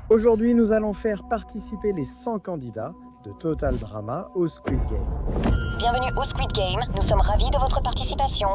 Aujourd'hui, nous allons faire participer les 100 candidats de Total Drama au Squid Game. Bienvenue au Squid Game, nous sommes ravis de votre participation.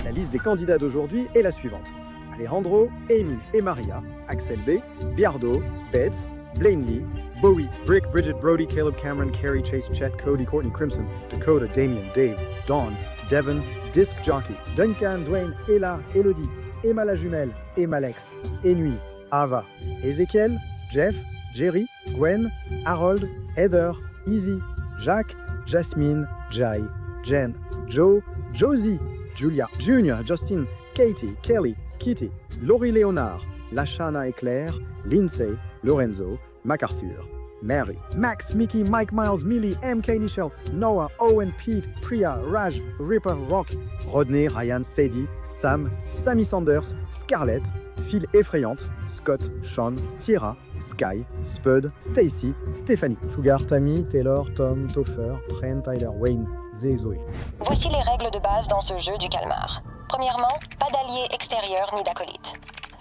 La liste des candidats d'aujourd'hui est la suivante. Alejandro, Amy et Maria, Axel B, Biardo, Beth, Blaine Lee, Bowie, Brick, Bridget, Brody, Caleb, Cameron, Carrie, Chase, Chet, Cody, Courtney, Crimson, Dakota, Damien, Dave, Dawn, Devon, Disc Jockey, Duncan, Dwayne, Ella, Elodie, Emma la jumelle, Emma Lex, Enui, Ava, Ezekiel, Jeff, Jerry, Gwen, Harold, Heather, Easy, Jacques, Jasmine, Jai, Jen, Joe, Josie, Julia, Junior, Justin, Katie, Kelly, Kitty, Laurie Léonard, Lashana et Claire, Lindsay, Lorenzo, MacArthur, Mary, Max, Mickey, Mike, Miles, Millie, MK, Nichelle, Noah, Owen, Pete, Priya, Raj, Ripper, Rock, Rodney, Ryan, Sadie, Sam, Sammy Sanders, Scarlett, Phil Effrayante, Scott, Sean, Sierra, Sky, Spud, Stacy, Stéphanie, Sugar, Tammy, Taylor, Tom, Topher, Trent, Tyler, Wayne, Zé, Zoé. Voici les règles de base dans ce jeu du calmar. Premièrement, pas d'alliés extérieurs ni d'acolytes.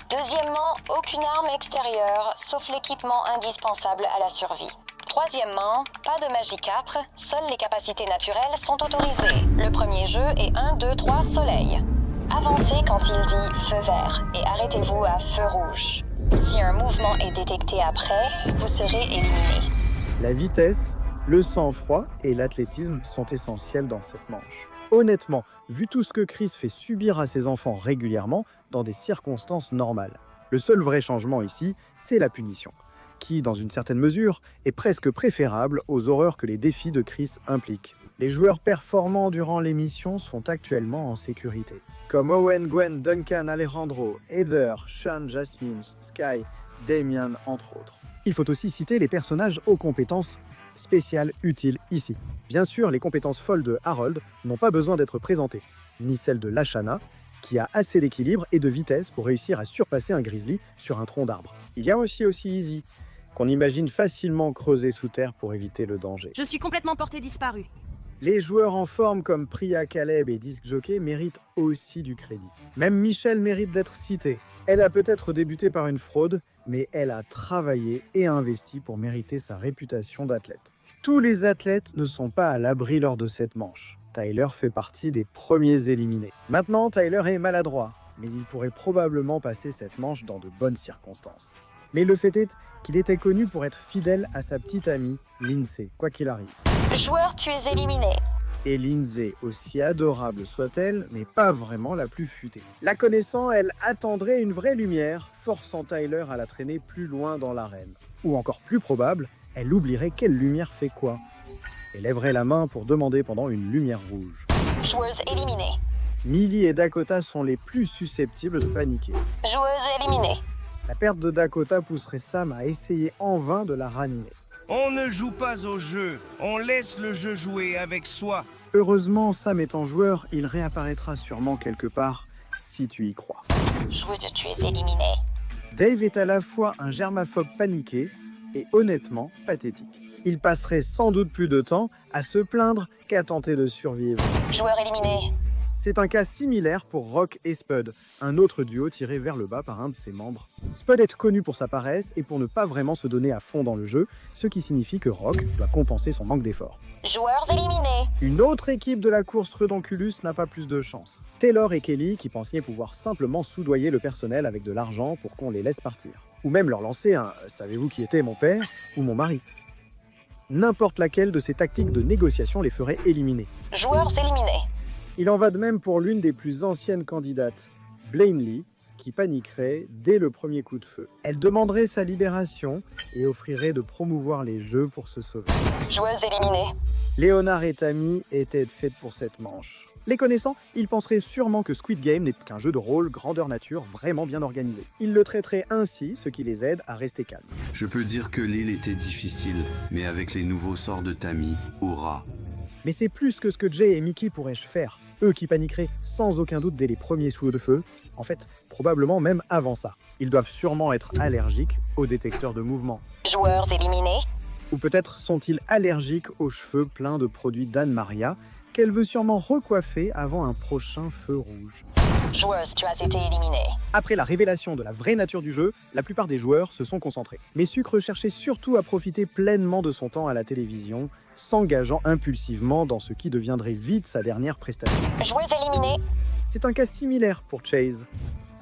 Deuxièmement, aucune arme extérieure, sauf l'équipement indispensable à la survie. Troisièmement, pas de magie 4, seules les capacités naturelles sont autorisées. Le premier jeu est 1, 2, 3, soleil. Avancez quand il dit feu vert et arrêtez-vous à feu rouge. Si un mouvement est détecté après, vous serez éliminé. La vitesse, le sang-froid et l'athlétisme sont essentiels dans cette manche. Honnêtement, vu tout ce que Chris fait subir à ses enfants régulièrement dans des circonstances normales, le seul vrai changement ici, c'est la punition, qui, dans une certaine mesure, est presque préférable aux horreurs que les défis de Chris impliquent. Les joueurs performants durant l'émission sont actuellement en sécurité, comme Owen, Gwen, Duncan, Alejandro, Heather, Sean, Jasmine, Sky, Damien, entre autres. Il faut aussi citer les personnages aux compétences spéciales utiles ici. Bien sûr, les compétences folles de Harold n'ont pas besoin d'être présentées, ni celles de Lashana, qui a assez d'équilibre et de vitesse pour réussir à surpasser un grizzly sur un tronc d'arbre. Il y a aussi Easy, qu'on imagine facilement creuser sous terre pour éviter le danger. Je suis complètement porté disparu. Les joueurs en forme comme Priya, Caleb et Disc Jockey méritent aussi du crédit. Même Michelle mérite d'être citée. Elle a peut-être débuté par une fraude, mais elle a travaillé et investi pour mériter sa réputation d'athlète. Tous les athlètes ne sont pas à l'abri lors de cette manche. Tyler fait partie des premiers éliminés. Maintenant, Tyler est maladroit, mais il pourrait probablement passer cette manche dans de bonnes circonstances. Mais le fait est qu'il était connu pour être fidèle à sa petite amie, Lindsay, quoi qu'il arrive. Joueur, tu es éliminé. Et Lindsay, aussi adorable soit-elle, n'est pas vraiment la plus futée. La connaissant, elle attendrait une vraie lumière, forçant Tyler à la traîner plus loin dans l'arène. Ou encore plus probable, elle oublierait quelle lumière fait quoi. Et lèverait la main pour demander pendant une lumière rouge. Joueuse éliminée. Millie et Dakota sont les plus susceptibles de paniquer. Joueuse éliminée. La perte de Dakota pousserait Sam à essayer en vain de la ranimer. On ne joue pas au jeu, on laisse le jeu jouer avec soi. Heureusement, Sam étant joueur, il réapparaîtra sûrement quelque part, si tu y crois. Joueuse, tu es éliminée. Dave est à la fois un germaphobe paniqué et honnêtement pathétique. Il passerait sans doute plus de temps à se plaindre qu'à tenter de survivre. Joueur éliminé. C'est un cas similaire pour Rock et Spud, un autre duo tiré vers le bas par un de ses membres. Spud est connu pour sa paresse et pour ne pas vraiment se donner à fond dans le jeu, ce qui signifie que Rock doit compenser son manque d'effort. Joueurs éliminés. Une autre équipe de la course Redonculus n'a pas plus de chance. Taylor et Kelly qui pensaient pouvoir simplement soudoyer le personnel avec de l'argent pour qu'on les laisse partir. Ou même leur lancer un « savez-vous qui était mon père ?» ou « mon mari ?» N'importe laquelle de ces tactiques de négociation les ferait éliminer. Joueurs éliminés. Il en va de même pour l'une des plus anciennes candidates, Blaine Lee, qui paniquerait dès le premier coup de feu. Elle demanderait sa libération et offrirait de promouvoir les jeux pour se sauver. Joueuse éliminée. Léonard et Tammy étaient faites pour cette manche. Les connaissant, ils penseraient sûrement que Squid Game n'est qu'un jeu de rôle grandeur nature vraiment bien organisé. Ils le traiteraient ainsi, ce qui les aide à rester calmes. Je peux dire que l'île était difficile, mais avec les nouveaux sorts de Tammy, hurrah. Mais c'est plus que ce que Jay et Mickey pourraient faire. Eux qui paniqueraient sans aucun doute dès les premiers coups de feu. En fait, probablement même avant ça. Ils doivent sûrement être allergiques aux détecteurs de mouvement. Joueurs éliminés. Ou peut-être sont-ils allergiques aux cheveux pleins de produits d'Anne-Maria, qu'elle veut sûrement recoiffer avant un prochain feu rouge. Joueuse, tu as été éliminée. Après la révélation de la vraie nature du jeu, la plupart des joueurs se sont concentrés. Mais Sucre cherchait surtout à profiter pleinement de son temps à la télévision, s'engageant impulsivement dans ce qui deviendrait vite sa dernière prestation. Joueuse éliminée. C'est un cas similaire pour Chase.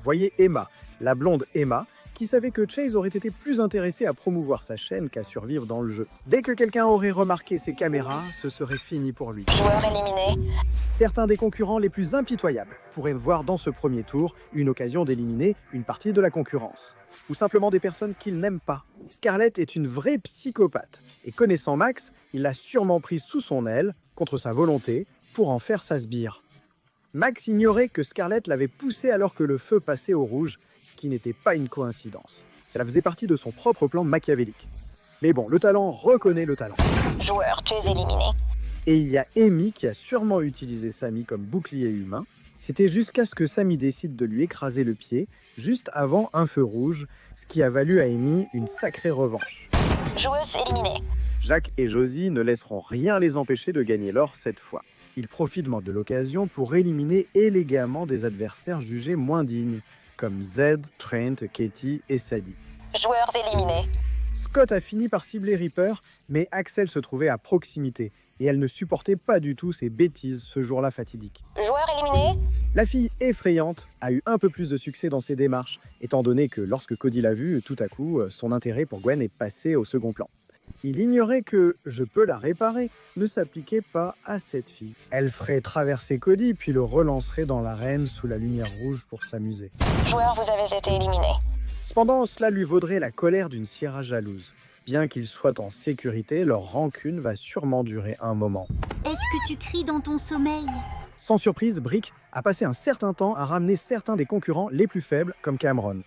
Voyez Emma, la blonde Emma, qui savait que Chase aurait été plus intéressé à promouvoir sa chaîne qu'à survivre dans le jeu. Dès que quelqu'un aurait remarqué ses caméras, ce serait fini pour lui. Joueur éliminé. Certains des concurrents les plus impitoyables pourraient voir dans ce premier tour une occasion d'éliminer une partie de la concurrence. Ou simplement des personnes qu'il n'aime pas. Scarlett est une vraie psychopathe. Et connaissant Max, il l'a sûrement prise sous son aile, contre sa volonté, pour en faire sa sbire. Max ignorait que Scarlett l'avait poussé alors que le feu passait au rouge, ce qui n'était pas une coïncidence. Cela faisait partie de son propre plan machiavélique. Mais bon, le talent reconnaît le talent. Joueur, tu es éliminé. Et il y a Amy qui a sûrement utilisé Sammy comme bouclier humain. C'était jusqu'à ce que Sammy décide de lui écraser le pied, juste avant un feu rouge, ce qui a valu à Amy une sacrée revanche. Joueuse éliminée. Jacques et Josie ne laisseront rien les empêcher de gagner l'or cette fois. Ils profitent de l'occasion pour éliminer élégamment des adversaires jugés moins dignes, comme Zed, Trent, Katie et Sadie. Joueurs éliminés. Scott a fini par cibler Reaper, mais Axel se trouvait à proximité, et elle ne supportait pas du tout ses bêtises ce jour-là fatidique. Joueur éliminé. La fille effrayante a eu un peu plus de succès dans ses démarches, étant donné que lorsque Cody l'a vue, tout à coup, son intérêt pour Gwen est passé au second plan. Il ignorait que « je peux la réparer » ne s'appliquait pas à cette fille. Elle ferait traverser Cody, puis le relancerait dans l'arène sous la lumière rouge pour s'amuser. Joueur, vous avez été éliminé. Cependant, cela lui vaudrait la colère d'une Sierra jalouse. Bien qu'ils soient en sécurité, leur rancune va sûrement durer un moment. Est-ce que tu cries dans ton sommeil? Sans surprise, Brick a passé un certain temps à ramener certains des concurrents les plus faibles, comme Cameron.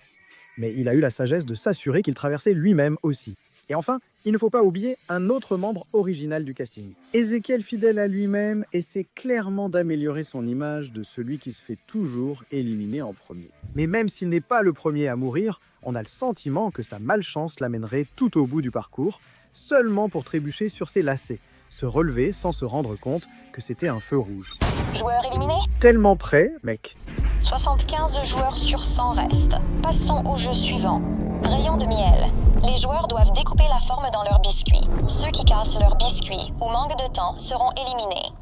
Mais il a eu la sagesse de s'assurer qu'il traversait lui-même aussi. Et enfin, il ne faut pas oublier un autre membre original du casting. Ezekiel, fidèle à lui-même, essaie clairement d'améliorer son image de celui qui se fait toujours éliminer en premier. Mais même s'il n'est pas le premier à mourir, on a le sentiment que sa malchance l'amènerait tout au bout du parcours, seulement pour trébucher sur ses lacets, se relever sans se rendre compte que c'était un feu rouge. Joueur éliminé. Tellement près, mec. 75 joueurs sur 100 restent. Passons au jeu suivant. Rayon de miel. Les joueurs doivent découper la forme dans leur biscuit. Ceux qui cassent leur biscuit ou manquent de temps seront éliminés.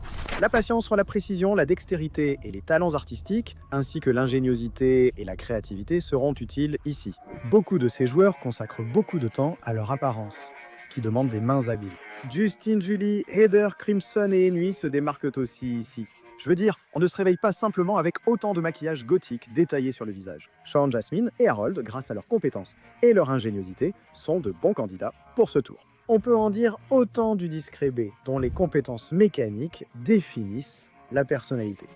La patience sur la précision, la dextérité et les talents artistiques, ainsi que l'ingéniosité et la créativité seront utiles ici. Beaucoup de ces joueurs consacrent beaucoup de temps à leur apparence, ce qui demande des mains habiles. Justine, Julie, Heather, Crimson et Enui se démarquent aussi ici. Je veux dire, on ne se réveille pas simplement avec autant de maquillage gothique détaillé sur le visage. Sean, Jasmine et Harold, grâce à leurs compétences et leur ingéniosité, sont de bons candidats pour ce tour. On peut en dire autant du discret B, dont les compétences mécaniques définissent la personnalité.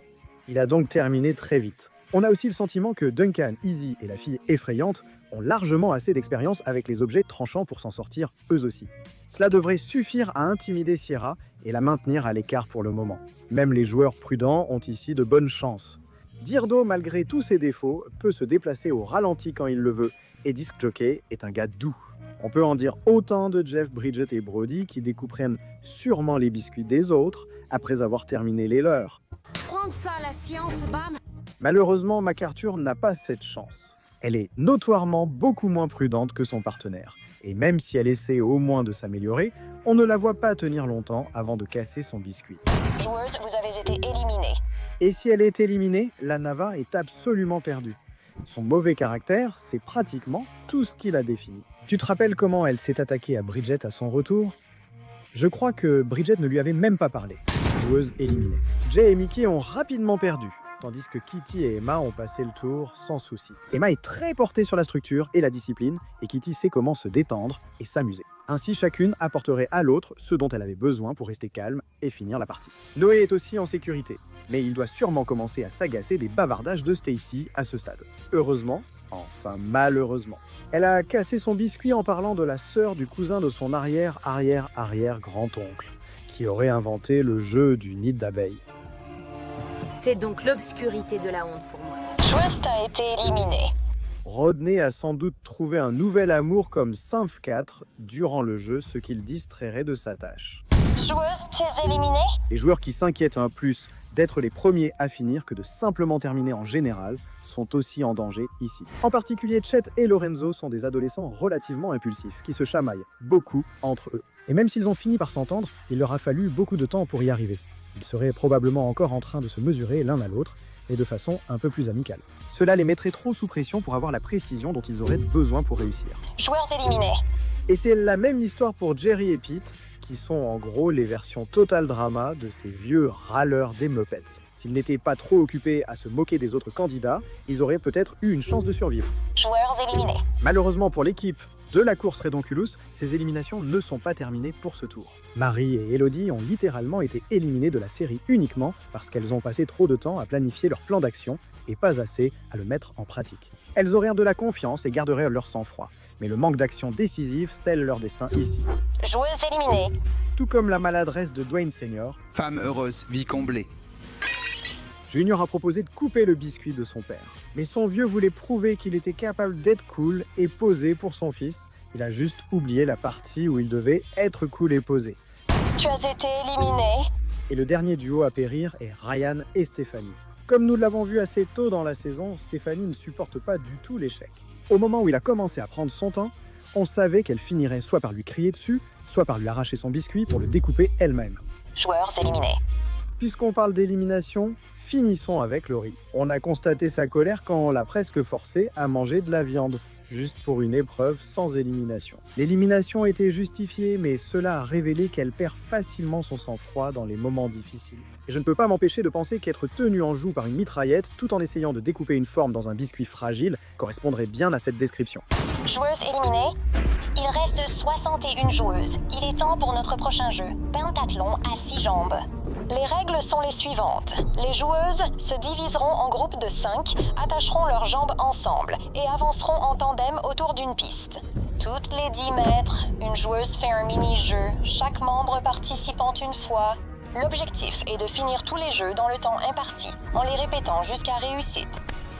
Il a donc terminé très vite. On a aussi le sentiment que Duncan, Izzy et la fille effrayante ont largement assez d'expérience avec les objets tranchants pour s'en sortir eux aussi. Cela devrait suffire à intimider Sierra et la maintenir à l'écart pour le moment. Même les joueurs prudents ont ici de bonnes chances. Dyrdo, malgré tous ses défauts, peut se déplacer au ralenti quand il le veut, et Disc Jockey est un gars doux. On peut en dire autant de Jeff, Bridget et Brody qui découperont sûrement les biscuits des autres après avoir terminé les leurs. Prendre ça à la science, bam! Malheureusement, MacArthur n'a pas cette chance. Elle est notoirement beaucoup moins prudente que son partenaire. Et même si elle essaie au moins de s'améliorer, on ne la voit pas tenir longtemps avant de casser son biscuit. Joueuse, vous avez été éliminée. Et si elle est éliminée, la Nava est absolument perdue. Son mauvais caractère, c'est pratiquement tout ce qui la définit. Tu te rappelles comment elle s'est attaquée à Bridget à son retour? Je crois que Bridget ne lui avait même pas parlé. Joueuse éliminée. Jay et Mickey ont rapidement perdu, tandis que Kitty et Emma ont passé le tour sans souci. Emma est très portée sur la structure et la discipline, et Kitty sait comment se détendre et s'amuser. Ainsi, chacune apporterait à l'autre ce dont elle avait besoin pour rester calme et finir la partie. Noé est aussi en sécurité, mais il doit sûrement commencer à s'agacer des bavardages de Stacy à ce stade. Heureusement, enfin malheureusement, elle a cassé son biscuit en parlant de la sœur du cousin de son arrière-arrière-arrière-grand-oncle, qui aurait inventé le jeu du nid d'abeille. C'est donc l'obscurité de la honte pour moi. Joueuse a été éliminée. Rodney a sans doute trouvé un nouvel amour comme Symph 4 durant le jeu, ce qui le distrairait de sa tâche. Joueuse, tu es éliminée? Les joueurs qui s'inquiètent un plus d'être les premiers à finir que de simplement terminer en général sont aussi en danger ici. En particulier, Chet et Lorenzo sont des adolescents relativement impulsifs, qui se chamaillent beaucoup entre eux. Et même s'ils ont fini par s'entendre, il leur a fallu beaucoup de temps pour y arriver. Ils seraient probablement encore en train de se mesurer l'un à l'autre, et de façon un peu plus amicale. Cela les mettrait trop sous pression pour avoir la précision dont ils auraient besoin pour réussir. Joueurs éliminés. Et c'est la même histoire pour Jerry et Pete, qui sont en gros les versions total drama de ces vieux râleurs des Muppets. S'ils n'étaient pas trop occupés à se moquer des autres candidats, ils auraient peut-être eu une chance de survivre. Joueurs éliminés. Malheureusement pour l'équipe de la course Redonculus, ces éliminations ne sont pas terminées pour ce tour. Marie et Elodie ont littéralement été éliminées de la série uniquement parce qu'elles ont passé trop de temps à planifier leur plan d'action et pas assez à le mettre en pratique. Elles auraient de la confiance et garderaient leur sang-froid, mais le manque d'action décisive scelle leur destin ici. Joueuse éliminée. Tout comme la maladresse de Dwayne Senior, Femme heureuse, vie comblée. Junior a proposé de couper le biscuit de son père. Mais son vieux voulait prouver qu'il était capable d'être cool et posé pour son fils. Il a juste oublié la partie où il devait être cool et posé. Tu as été éliminée. Et le dernier duo à périr est Ryan et Stéphanie. Comme nous l'avons vu assez tôt dans la saison, Stéphanie ne supporte pas du tout l'échec. Au moment où il a commencé à prendre son temps, on savait qu'elle finirait soit par lui crier dessus, soit par lui arracher son biscuit pour le découper elle-même. Joueurs éliminés. Puisqu'on parle d'élimination, finissons avec Laurie. On a constaté sa colère quand on l'a presque forcé à manger de la viande, juste pour une épreuve sans élimination. L'élimination était justifiée, mais cela a révélé qu'elle perd facilement son sang-froid dans les moments difficiles. Et je ne peux pas m'empêcher de penser qu'être tenu en joue par une mitraillette tout en essayant de découper une forme dans un biscuit fragile correspondrait bien à cette description. Joueuse éliminée. Il reste 61 joueuses. Il est temps pour notre prochain jeu, pentathlon à 6 jambes. Les règles sont les suivantes. Les joueuses se diviseront en groupes de 5, attacheront leurs jambes ensemble et avanceront en tandem autour d'une piste. Toutes les 10 mètres, une joueuse fait un mini-jeu, chaque membre participant une fois. L'objectif est de finir tous les jeux dans le temps imparti, en les répétant jusqu'à réussite.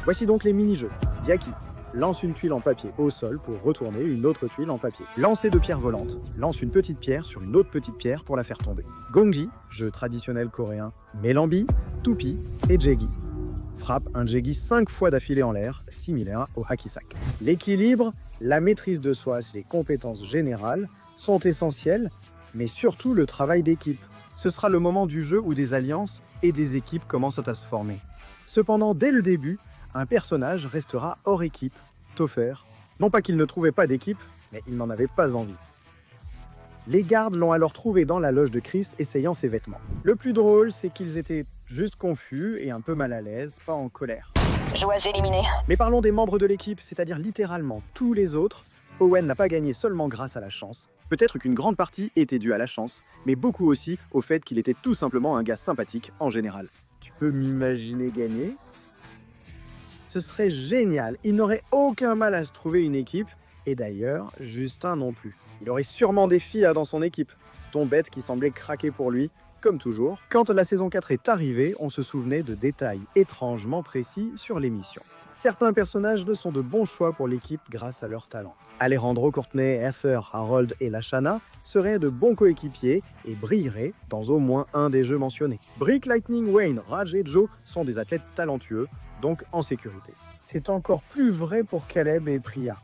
Voici donc les mini-jeux. Diaki lance une tuile en papier au sol pour retourner une autre tuile en papier. Lancer de pierres volantes, lance une petite pierre sur une autre petite pierre pour la faire tomber. Gongji, jeu traditionnel coréen. Melambi, Tupi et Jegi. Frappe un Jegi 5 fois d'affilée en l'air, similaire au Hakisak. L'équilibre, la maîtrise de soi et les compétences générales sont essentielles, mais surtout le travail d'équipe. Ce sera le moment du jeu où des alliances et des équipes commencent à se former. Cependant, dès le début, un personnage restera hors équipe, Topher. Non pas qu'il ne trouvait pas d'équipe, mais il n'en avait pas envie. Les gardes l'ont alors trouvé dans la loge de Chris essayant ses vêtements. Le plus drôle, c'est qu'ils étaient juste confus et un peu mal à l'aise, pas en colère. Joueuse éliminée. Mais parlons des membres de l'équipe, c'est-à-dire littéralement tous les autres. Owen n'a pas gagné seulement grâce à la chance. Peut-être qu'une grande partie était due à la chance, mais beaucoup aussi au fait qu'il était tout simplement un gars sympathique en général. Tu peux m'imaginer gagner ? Ce serait génial, il n'aurait aucun mal à se trouver une équipe, et d'ailleurs, Justin non plus. Il aurait sûrement des filles dans son équipe, dont Beth qui semblait craquer pour lui, comme toujours. Quand la saison 4 est arrivée, on se souvenait de détails étrangement précis sur l'émission. Certains personnages ne sont de bons choix pour l'équipe grâce à leur talent. Alejandro, Courtney, Heather, Harold et Lashana seraient de bons coéquipiers et brilleraient dans au moins un des jeux mentionnés. Brick, Lightning, Wayne, Raj et Joe sont des athlètes talentueux, donc en sécurité. C'est encore plus vrai pour Caleb et Priya.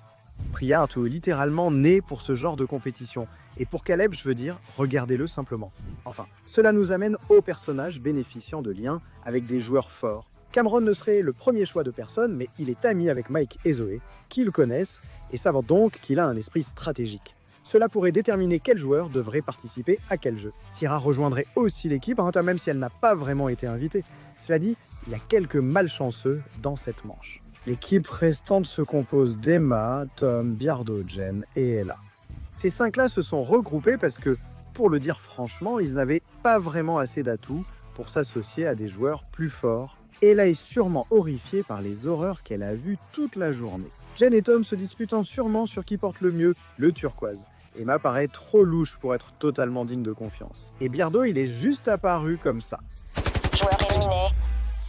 Priya est littéralement né pour ce genre de compétition. Et pour Caleb, je veux dire, regardez-le simplement. Enfin, cela nous amène aux personnages bénéficiant de liens avec des joueurs forts. Cameron ne serait le premier choix de personne, mais il est ami avec Mike et Zoé, qui le connaissent et savent donc qu'il a un esprit stratégique. Cela pourrait déterminer quel joueur devrait participer à quel jeu. Sierra rejoindrait aussi l'équipe, même si elle n'a pas vraiment été invitée. Cela dit, il y a quelques malchanceux dans cette manche. L'équipe restante se compose d'Emma, Tom, Biardo, Jen et Ella. Ces 5-là se sont regroupés parce que, pour le dire franchement, ils n'avaient pas vraiment assez d'atouts pour s'associer à des joueurs plus forts. Ella est sûrement horrifiée par les horreurs qu'elle a vues toute la journée. Jen et Tom se disputant sûrement sur qui porte le mieux, le turquoise. Emma paraît trop louche pour être totalement digne de confiance. Et Biardo, il est juste apparu comme ça. Joueur éliminé.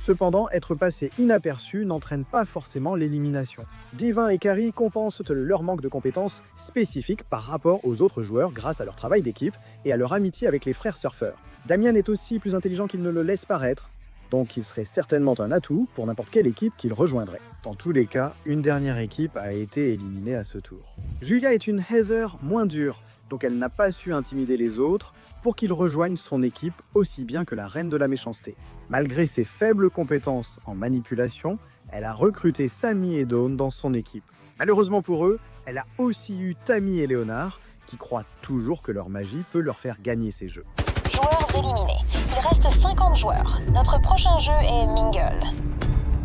Cependant, être passé inaperçu n'entraîne pas forcément l'élimination. Divin et Carrie compensent leur manque de compétences spécifiques par rapport aux autres joueurs grâce à leur travail d'équipe et à leur amitié avec les frères surfeurs. Damien est aussi plus intelligent qu'il ne le laisse paraître, donc il serait certainement un atout pour n'importe quelle équipe qu'il rejoindrait. Dans tous les cas, une dernière équipe a été éliminée à ce tour. Julia est une Heather moins dure, donc elle n'a pas su intimider les autres pour qu'ils rejoignent son équipe aussi bien que la reine de la méchanceté. Malgré ses faibles compétences en manipulation, elle a recruté Sammy et Dawn dans son équipe. Malheureusement pour eux, elle a aussi eu Tammy et Léonard, qui croient toujours que leur magie peut leur faire gagner ces jeux. Joueurs éliminés. Il reste 50 joueurs. Notre prochain jeu est Mingle.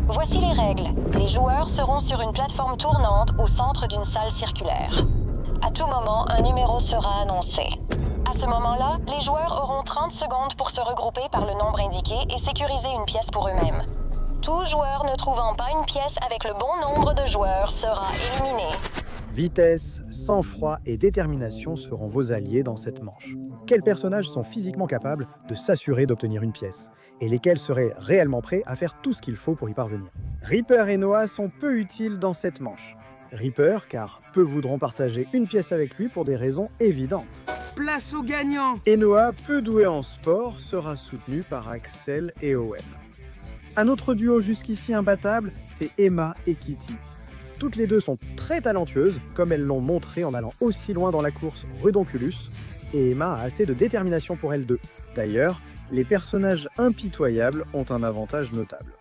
Voici les règles. Les joueurs seront sur une plateforme tournante au centre d'une salle circulaire. À tout moment, un numéro sera annoncé. À ce moment-là, les joueurs auront 30 secondes pour se regrouper par le nombre indiqué et sécuriser une pièce pour eux-mêmes. Tout joueur ne trouvant pas une pièce avec le bon nombre de joueurs sera éliminé. Vitesse, sang-froid et détermination seront vos alliés dans cette manche. Quels personnages sont physiquement capables de s'assurer d'obtenir une pièce et lesquels seraient réellement prêts à faire tout ce qu'il faut pour y parvenir? Reaper et Noah sont peu utiles dans cette manche. Reaper, car peu voudront partager une pièce avec lui pour des raisons évidentes. Place aux gagnants! Et Noah, peu doué en sport, sera soutenu par Axel et Owen. Un autre duo jusqu'ici imbattable, c'est Emma et Kitty. Toutes les deux sont très talentueuses, comme elles l'ont montré en allant aussi loin dans la course Redonculus, et Emma a assez de détermination pour elles deux. D'ailleurs, les personnages impitoyables ont un avantage notable.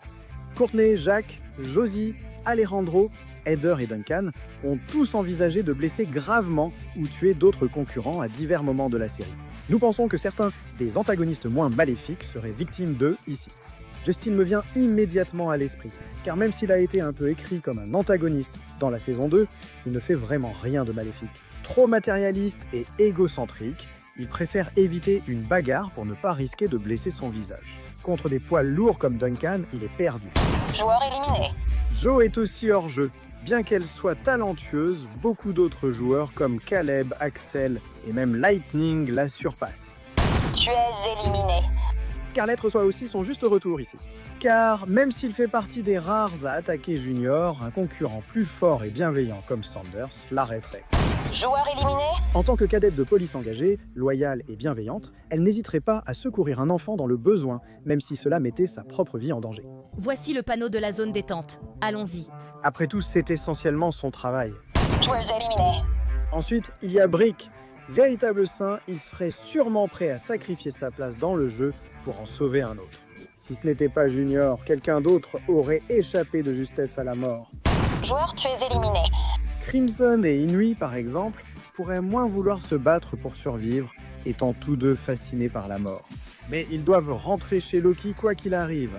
Courtney, Jacques, Josie, Alejandro, Heather et Duncan ont tous envisagé de blesser gravement ou tuer d'autres concurrents à divers moments de la série. Nous pensons que certains des antagonistes moins maléfiques seraient victimes d'eux ici. Justin me vient immédiatement à l'esprit, car même s'il a été un peu écrit comme un antagoniste dans la saison 2, il ne fait vraiment rien de maléfique. Trop matérialiste et égocentrique, il préfère éviter une bagarre pour ne pas risquer de blesser son visage. Contre des poils lourds comme Duncan, il est perdu. Joueur éliminé. Jo est aussi hors jeu. Bien qu'elle soit talentueuse, beaucoup d'autres joueurs comme Caleb, Axel et même Lightning la surpassent. Tu es éliminé. Scarlett reçoit aussi son juste retour ici. Car même s'il fait partie des rares à attaquer Junior, un concurrent plus fort et bienveillant comme Sanders l'arrêterait. Joueur éliminé. En tant que cadette de police engagée, loyale et bienveillante, elle n'hésiterait pas à secourir un enfant dans le besoin, même si cela mettait sa propre vie en danger. Voici le panneau de la zone détente. Allons-y. Après tout, c'est essentiellement son travail. Joueurs éliminés. Ensuite, il y a Brick. Véritable saint, il serait sûrement prêt à sacrifier sa place dans le jeu pour en sauver un autre. Si ce n'était pas Junior, quelqu'un d'autre aurait échappé de justesse à la mort. Joueur, tu es éliminé. Crimson et Inui, par exemple, pourraient moins vouloir se battre pour survivre, étant tous deux fascinés par la mort. Mais ils doivent rentrer chez Loki quoi qu'il arrive.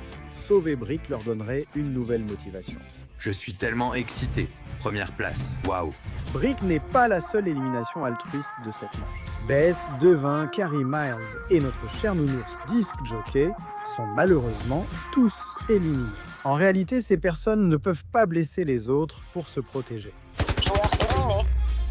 Sauver Brick leur donnerait une nouvelle motivation. Je suis tellement excité. Première place, waouh. Brick n'est pas la seule élimination altruiste de cette manche. Beth, Devin, Carrie Miles et notre cher nounours Disc Jockey sont malheureusement tous éliminés. En réalité, ces personnes ne peuvent pas blesser les autres pour se protéger. Joueur éliminé.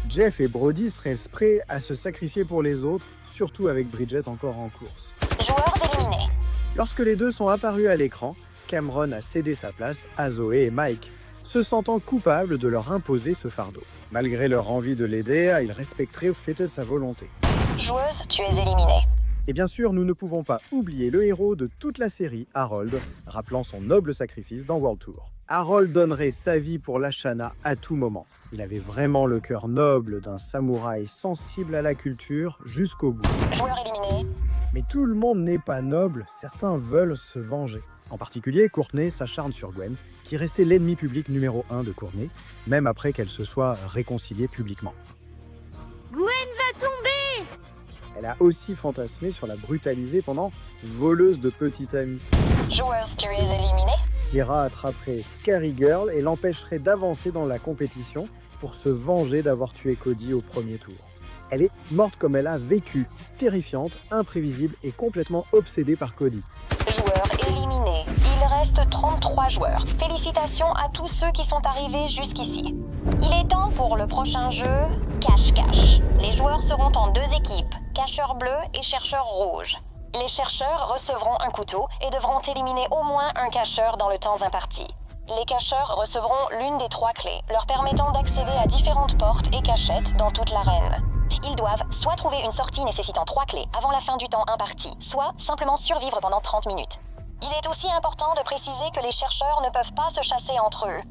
Jeff et Brody seraient prêts à se sacrifier pour les autres, surtout avec Bridget encore en course. Joueurs éliminés. Lorsque les deux sont apparus à l'écran, Cameron a cédé sa place à Zoé et Mike, se sentant coupables de leur imposer ce fardeau. Malgré leur envie de l'aider, ils respecteraient ou fêtaient sa volonté. Joueuse, tu es éliminée. Et bien sûr, nous ne pouvons pas oublier le héros de toute la série, Harold, rappelant son noble sacrifice dans World Tour. Harold donnerait sa vie pour Lashana à tout moment. Il avait vraiment le cœur noble d'un samouraï sensible à la culture jusqu'au bout. Joueur éliminé. Mais tout le monde n'est pas noble, certains veulent se venger. En particulier, Courtney s'acharne sur Gwen, qui restait l'ennemi public numéro 1 de Courtney, même après qu'elle se soit réconciliée publiquement. Gwen va tomber! Elle a aussi fantasmé sur la brutaliser pendant voleuse de petite amie. Joueuse, tu es éliminée. Sierra attraperait Scary Girl et l'empêcherait d'avancer dans la compétition pour se venger d'avoir tué Cody au premier tour. Elle est morte comme elle a vécu, terrifiante, imprévisible et complètement obsédée par Cody. Joueur éliminé. Il reste 33 joueurs. Félicitations à tous ceux qui sont arrivés jusqu'ici. Il est temps pour le prochain jeu, Cache-Cache. Les joueurs seront en 2 équipes, cacheur bleu et chercheur rouge. Les chercheurs recevront un couteau et devront éliminer au moins un cacheur dans le temps imparti. Les cacheurs recevront l'une des 3 clés, leur permettant d'accéder à différentes portes et cachettes dans toute l'arène. Ils doivent soit trouver une sortie nécessitant 3 clés avant la fin du temps imparti, soit simplement survivre pendant 30 minutes. Il est aussi important de préciser que les chercheurs ne peuvent pas se chasser entre eux.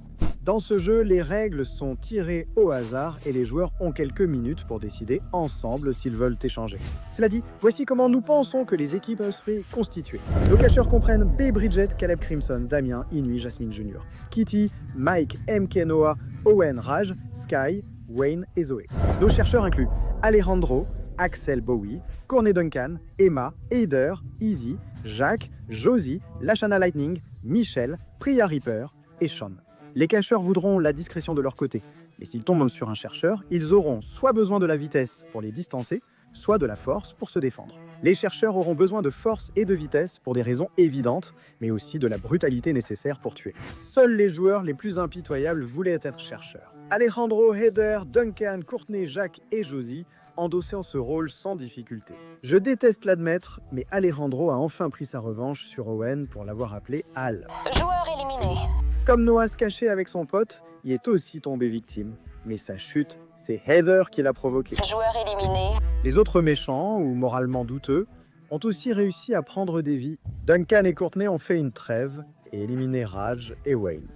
Dans ce jeu, les règles sont tirées au hasard et les joueurs ont quelques minutes pour décider ensemble s'ils veulent échanger. Cela dit, voici comment nous pensons que les équipes seraient constituées. Nos cacheurs comprennent B. Bridget, Caleb Crimson, Damien, Inui, Jasmine Jr., Kitty, Mike, MK Noah, Owen, Raj, Sky, Wayne et Zoé. Nos chercheurs incluent Alejandro, Axel Bowie, Courtney Duncan, Emma, Heider, Easy, Jacques, Josie, Lashana Lightning, Michel, Priya Reaper et Sean. Les cacheurs voudront la discrétion de leur côté, mais s'ils tombent sur un chercheur, ils auront soit besoin de la vitesse pour les distancer, soit de la force pour se défendre. Les chercheurs auront besoin de force et de vitesse pour des raisons évidentes, mais aussi de la brutalité nécessaire pour tuer. Seuls les joueurs les plus impitoyables voulaient être chercheurs. Alejandro, Heider, Duncan, Courtney, Jacques et Josie endossant ce rôle sans difficulté. Je déteste l'admettre, mais Alejandro a enfin pris sa revanche sur Owen pour l'avoir appelé Al. Joueur éliminé. Comme Noah se cachait avec son pote, il est aussi tombé victime. Mais sa chute, c'est Heider qui l'a provoquée. Joueur éliminé. Les autres méchants, ou moralement douteux, ont aussi réussi à prendre des vies. Duncan et Courtney ont fait une trêve et éliminé Raj et Wayne.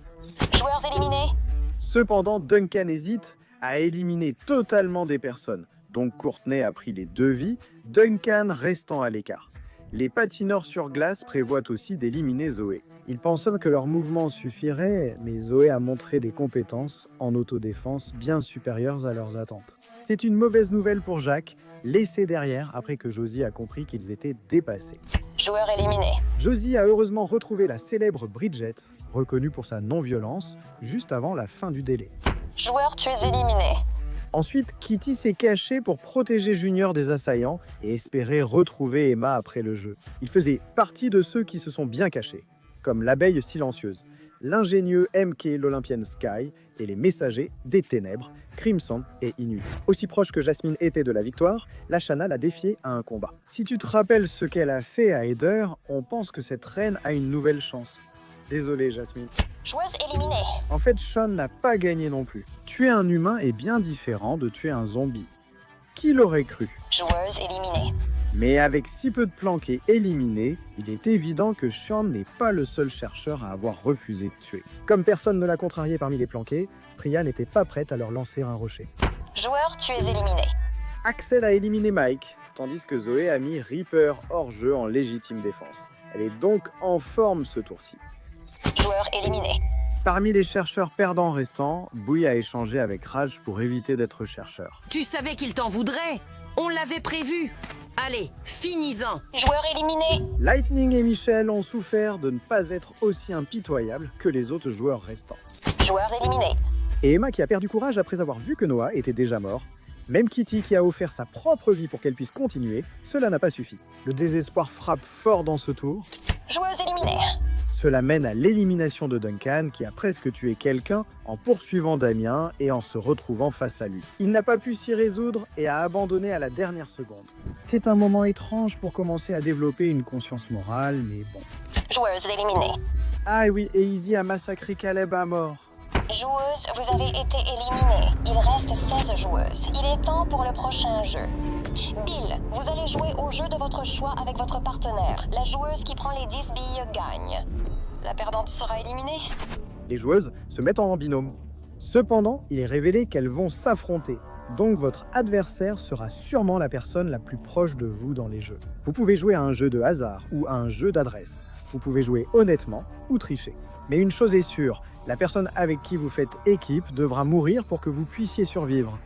Joueurs éliminés. Cependant, Duncan hésite à éliminer totalement des personnes. Donc Courtney a pris les 2 vies, Duncan restant à l'écart. Les patineurs sur glace prévoient aussi d'éliminer Zoé. Ils pensaient que leur mouvement suffirait, mais Zoé a montré des compétences en autodéfense bien supérieures à leurs attentes. C'est une mauvaise nouvelle pour Jacques, laissé derrière après que Josie a compris qu'ils étaient dépassés. Joueur éliminé. Josie a heureusement retrouvé la célèbre Bridget, reconnue pour sa non-violence, juste avant la fin du délai. Joueur, tu es éliminé. Ensuite, Kitty s'est cachée pour protéger Junior des assaillants et espérer retrouver Emma après le jeu. Il faisait partie de ceux qui se sont bien cachés, comme l'abeille silencieuse, l'ingénieux MK, l'olympienne Sky et les messagers des ténèbres, Crimson et Inui. Aussi proche que Jasmine était de la victoire, Lashana l'a défiée à un combat. Si tu te rappelles ce qu'elle a fait à Heider, on pense que cette reine a une nouvelle chance. Désolé Jasmine. Joueuse éliminée. En fait, Sean n'a pas gagné non plus. Tuer un humain est bien différent de tuer un zombie. Qui l'aurait cru? Joueuse éliminée. Mais avec si peu de planqués éliminés, il est évident que Sean n'est pas le seul chercheur à avoir refusé de tuer. Comme personne ne l'a contrarié parmi les planqués, Priya n'était pas prête à leur lancer un rocher. Joueur, tu es éliminé. Axel a éliminé Mike, tandis que Zoé a mis Reaper hors jeu en légitime défense. Elle est donc en forme ce tour-ci. Joueur éliminé. Parmi les chercheurs perdants restants, Bouy a échangé avec Raj pour éviter d'être chercheur. Tu savais qu'il t'en voudrait. On l'avait prévu. Allez, finis-en. Joueur éliminé. Lightning et Michel ont souffert de ne pas être aussi impitoyables que les autres joueurs restants. Joueur éliminé. Et Emma qui a perdu courage après avoir vu que Noah était déjà mort. Même Kitty qui a offert sa propre vie pour qu'elle puisse continuer, cela n'a pas suffi. Le désespoir frappe fort dans ce tour. Joueuse éliminée. Cela mène à l'élimination de Duncan qui a presque tué quelqu'un en poursuivant Damien et en se retrouvant face à lui. Il n'a pas pu s'y résoudre et a abandonné à la dernière seconde. C'est un moment étrange pour commencer à développer une conscience morale, mais bon. Joueuse éliminée. Ah oui, et Easy a massacré Caleb à mort. Joueuse, vous avez été éliminée. Il reste 16 joueuses. Il est temps pour le prochain jeu. Bill, vous allez jouer au jeu de votre choix avec votre partenaire. La joueuse qui prend les 10 billes gagne. La perdante sera éliminée. Les joueuses se mettent en binôme. Cependant, il est révélé qu'elles vont s'affronter. Donc votre adversaire sera sûrement la personne la plus proche de vous dans les jeux. Vous pouvez jouer à un jeu de hasard ou à un jeu d'adresse. Vous pouvez jouer honnêtement ou tricher. Mais une chose est sûre, la personne avec qui vous faites équipe devra mourir pour que vous puissiez survivre.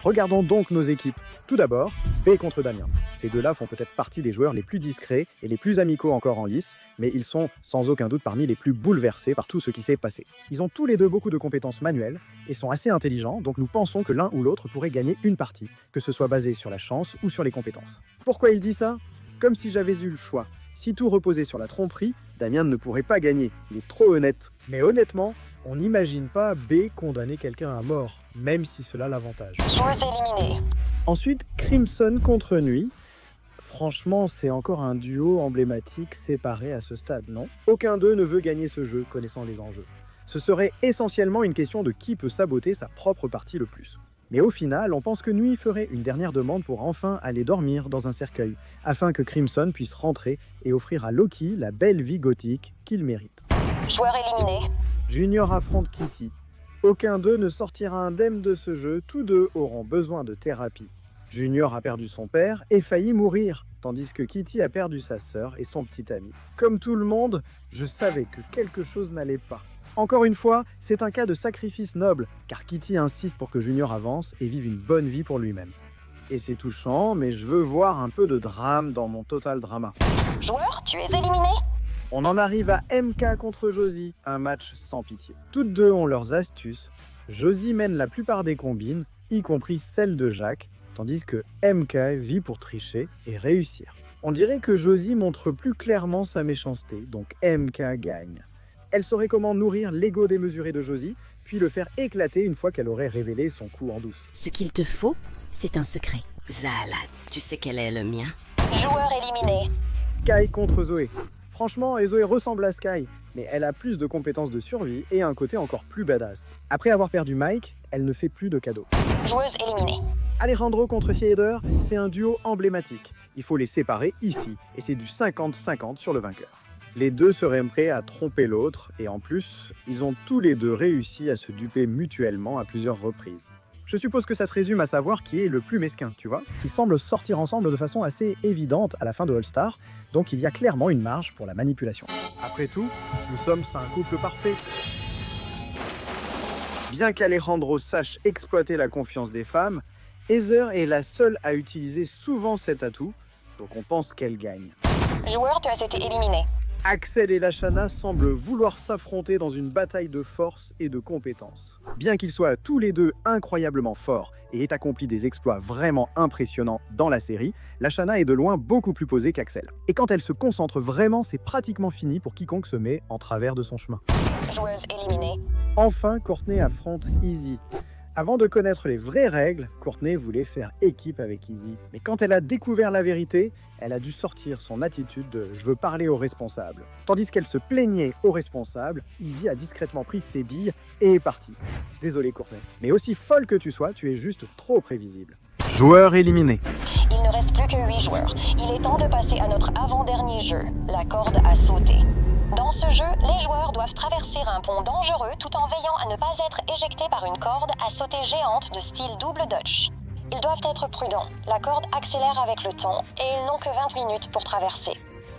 Regardons donc nos équipes. Tout d'abord, B contre Damien. Ces deux-là font peut-être partie des joueurs les plus discrets et les plus amicaux encore en lice, mais ils sont sans aucun doute parmi les plus bouleversés par tout ce qui s'est passé. Ils ont tous les deux beaucoup de compétences manuelles et sont assez intelligents, donc nous pensons que l'un ou l'autre pourrait gagner une partie, que ce soit basé sur la chance ou sur les compétences. Pourquoi il dit ça? Comme si j'avais eu le choix. Si tout reposait sur la tromperie, Damien ne pourrait pas gagner, il est trop honnête. Mais honnêtement, on n'imagine pas B condamner quelqu'un à mort, même si cela l'avantage. Joueuse éliminée. Ensuite, Crimson contre Nuit. Franchement, c'est encore un duo emblématique séparé à ce stade, non? Aucun d'eux ne veut gagner ce jeu, connaissant les enjeux. Ce serait essentiellement une question de qui peut saboter sa propre partie le plus. Mais au final, on pense que Nui ferait une dernière demande pour enfin aller dormir dans un cercueil, afin que Crimson puisse rentrer et offrir à Loki la belle vie gothique qu'il mérite. Joueur éliminé. Junior affronte Kitty. Aucun d'eux ne sortira indemne de ce jeu, tous deux auront besoin de thérapie. Junior a perdu son père et failli mourir, tandis que Kitty a perdu sa sœur et son petit ami. Comme tout le monde, je savais que quelque chose n'allait pas. Encore une fois, c'est un cas de sacrifice noble, car Kitty insiste pour que Junior avance et vive une bonne vie pour lui-même. Et c'est touchant, mais je veux voir un peu de drame dans mon total drama. Joueur, tu es éliminé. On en arrive à MK contre Josie, un match sans pitié. Toutes deux ont leurs astuces. Josie mène la plupart des combines, y compris celle de Jacques, tandis que MK vit pour tricher et réussir. On dirait que Josie montre plus clairement sa méchanceté, donc MK gagne. Elle saurait comment nourrir l'ego démesuré de Josie, puis le faire éclater une fois qu'elle aurait révélé son coup en douce. Ce qu'il te faut, c'est un secret. Zala, tu sais quel est le mien? Joueur éliminé. Sky contre Zoé. Franchement, Zoé ressemble à Sky, mais elle a plus de compétences de survie et un côté encore plus badass. Après avoir perdu Mike, elle ne fait plus de cadeaux. Joueuse éliminée. Alejandro contre Theodore, c'est un duo emblématique. Il faut les séparer ici, et c'est du 50-50 sur le vainqueur. Les deux seraient prêts à tromper l'autre, et en plus, ils ont tous les deux réussi à se duper mutuellement à plusieurs reprises. Je suppose que ça se résume à savoir qui est le plus mesquin, tu vois? Ils semblent sortir ensemble de façon assez évidente à la fin de All-Star, donc il y a clairement une marge pour la manipulation. Après tout, nous sommes un couple parfait. Bien qu'Alejandro sache exploiter la confiance des femmes, Heather est la seule à utiliser souvent cet atout, donc on pense qu'elle gagne. Joueur, tu as été éliminé. Axel et Lashana semblent vouloir s'affronter dans une bataille de force et de compétences. Bien qu'ils soient tous les deux incroyablement forts et aient accompli des exploits vraiment impressionnants dans la série, Lashana est de loin beaucoup plus posée qu'Axel. Et quand elle se concentre vraiment, c'est pratiquement fini pour quiconque se met en travers de son chemin. Joueuse éliminée. Enfin, Courtney affronte Izzy. Avant de connaître les vraies règles, Courtney voulait faire équipe avec Izzy. Mais quand elle a découvert la vérité, elle a dû sortir son attitude de « je veux parler aux responsables ». Tandis qu'elle se plaignait aux responsables, Izzy a discrètement pris ses billes et est partie. Désolé Courtney, mais aussi folle que tu sois, tu es juste trop prévisible. Joueur éliminé. Il ne reste plus que 8 joueurs. Il est temps de passer à notre avant-dernier jeu, la corde à sauter. Dans ce jeu, les joueurs doivent traverser un pont dangereux tout en veillant à ne pas être éjectés par une corde à sauter géante de style double Dutch. Ils doivent être prudents. La corde accélère avec le temps et ils n'ont que 20 minutes pour traverser.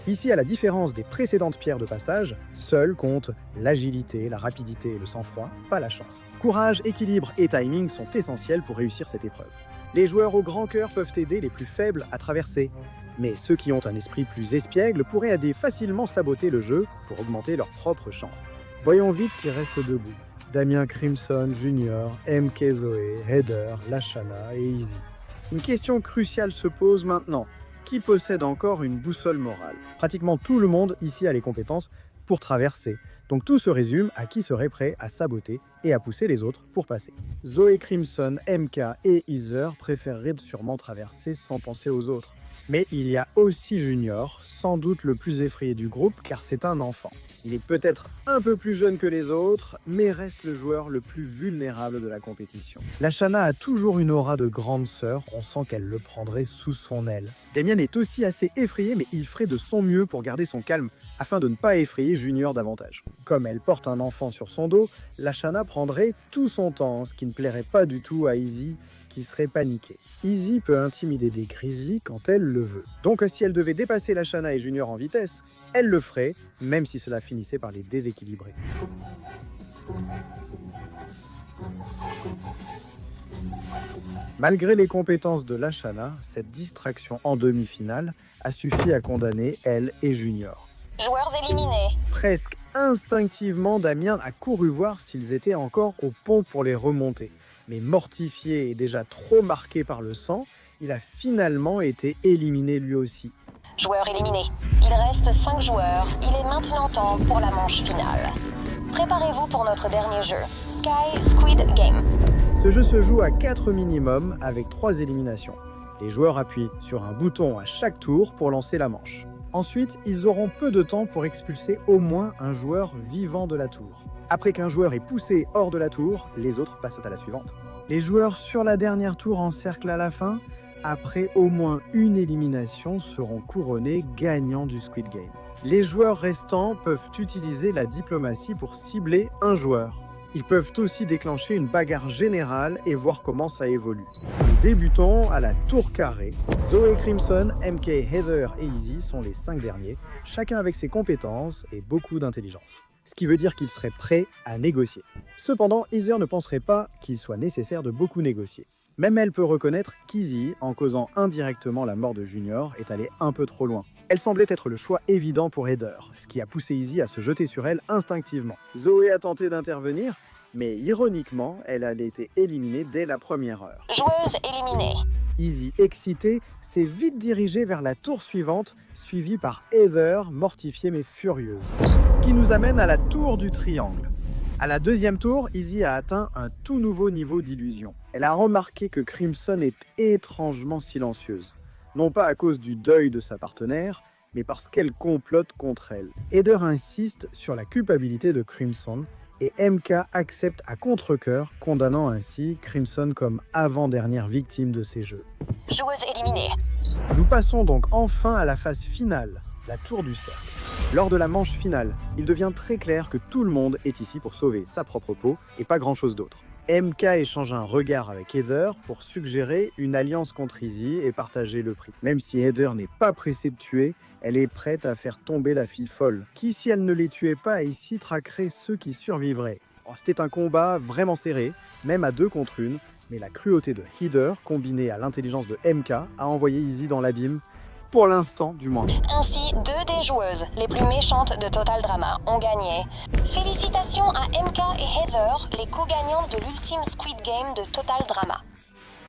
Ici, à la différence des précédentes pierres de passage, seul compte l'agilité, la rapidité et le sang-froid, pas la chance. Courage, équilibre et timing sont essentiels pour réussir cette épreuve. Les joueurs au grand cœur peuvent aider les plus faibles à traverser, mais ceux qui ont un esprit plus espiègle pourraient aider facilement saboter le jeu pour augmenter leurs propres chances. Voyons vite qui reste debout. Damien Crimson Jr., MK Zoé, Heather, Lashana et Izzy. Une question cruciale se pose maintenant. Qui possède encore une boussole morale? Pratiquement tout le monde ici a les compétences pour traverser. Donc tout se résume à qui serait prêt à saboter et à pousser les autres pour passer. Zoé Crimson, MK et Heather préféreraient sûrement traverser sans penser aux autres. Mais il y a aussi Junior, sans doute le plus effrayé du groupe car c'est un enfant. Il est peut-être un peu plus jeune que les autres, mais reste le joueur le plus vulnérable de la compétition. Lashana a toujours une aura de grande sœur, on sent qu'elle le prendrait sous son aile. Damien est aussi assez effrayé, mais il ferait de son mieux pour garder son calme, afin de ne pas effrayer Junior davantage. Comme elle porte un enfant sur son dos, Lashana prendrait tout son temps, ce qui ne plairait pas du tout à Izzy, qui serait paniquée. Izzy peut intimider des grizzlies quand elle le veut. Donc si elle devait dépasser Lashana et Junior en vitesse, elle le ferait, même si cela finissait par les déséquilibrer. Malgré les compétences de Lashana, cette distraction en demi-finale a suffi à condamner elle et Junior. Joueurs éliminés. Presque instinctivement, Damien a couru voir s'ils étaient encore au pont pour les remonter. Mais mortifié et déjà trop marqué par le sang, il a finalement été éliminé lui aussi. Joueurs éliminés. Il reste 5 joueurs. Il est maintenant temps pour la manche finale. Préparez-vous pour notre dernier jeu, Sky Squid Game. Ce jeu se joue à 4 minimum avec 3 éliminations. Les joueurs appuient sur un bouton à chaque tour pour lancer la manche. Ensuite, ils auront peu de temps pour expulser au moins un joueur vivant de la tour. Après qu'un joueur est poussé hors de la tour, les autres passent à la suivante. Les joueurs sur la dernière tour encerclent à la fin. Après au moins une élimination, seront couronnés gagnants du Squid Game. Les joueurs restants peuvent utiliser la diplomatie pour cibler un joueur. Ils peuvent aussi déclencher une bagarre générale et voir comment ça évolue. Nous débutons à la tour carrée. Zoé Crimson, MK, Heather et Izzy sont les 5 derniers, chacun avec ses compétences et beaucoup d'intelligence. Ce qui veut dire qu'ils seraient prêts à négocier. Cependant, Heather ne penserait pas qu'il soit nécessaire de beaucoup négocier. Même elle peut reconnaître qu'Izzy, en causant indirectement la mort de Junior, est allée un peu trop loin. Elle semblait être le choix évident pour Heather, ce qui a poussé Izzy à se jeter sur elle instinctivement. Zoé a tenté d'intervenir, mais ironiquement, elle a été éliminée dès la première heure. Joueuse éliminée. Izzy, excitée, s'est vite dirigée vers la tour suivante, suivie par Heather, mortifiée mais furieuse. Ce qui nous amène à la tour du triangle. À la deuxième tour, Izzy a atteint un tout nouveau niveau d'illusion. Elle a remarqué que Crimson est étrangement silencieuse. Non pas à cause du deuil de sa partenaire, mais parce qu'elle complote contre elle. Heather insiste sur la culpabilité de Crimson et MK accepte à contre-cœur, condamnant ainsi Crimson comme avant-dernière victime de ces jeux. Joueuse éliminée. Nous passons donc enfin à la phase finale, la tour du cercle. Lors de la manche finale, il devient très clair que tout le monde est ici pour sauver sa propre peau et pas grand-chose d'autre. MK échange un regard avec Heather pour suggérer une alliance contre Izzy et partager le prix. Même si Heather n'est pas pressée de tuer, elle est prête à faire tomber la fille folle, qui si elle ne les tuait pas ici traquerait ceux qui survivraient. C'était un combat vraiment serré, même à 2 contre 1, mais la cruauté de Heather, combinée à l'intelligence de MK, a envoyé Izzy dans l'abîme, pour l'instant du moins. Ainsi, 2 des joueuses les plus méchantes de Total Drama ont gagné. Félicitations à MK et Heather, les co-gagnantes de l'ultime Squid Game de Total Drama.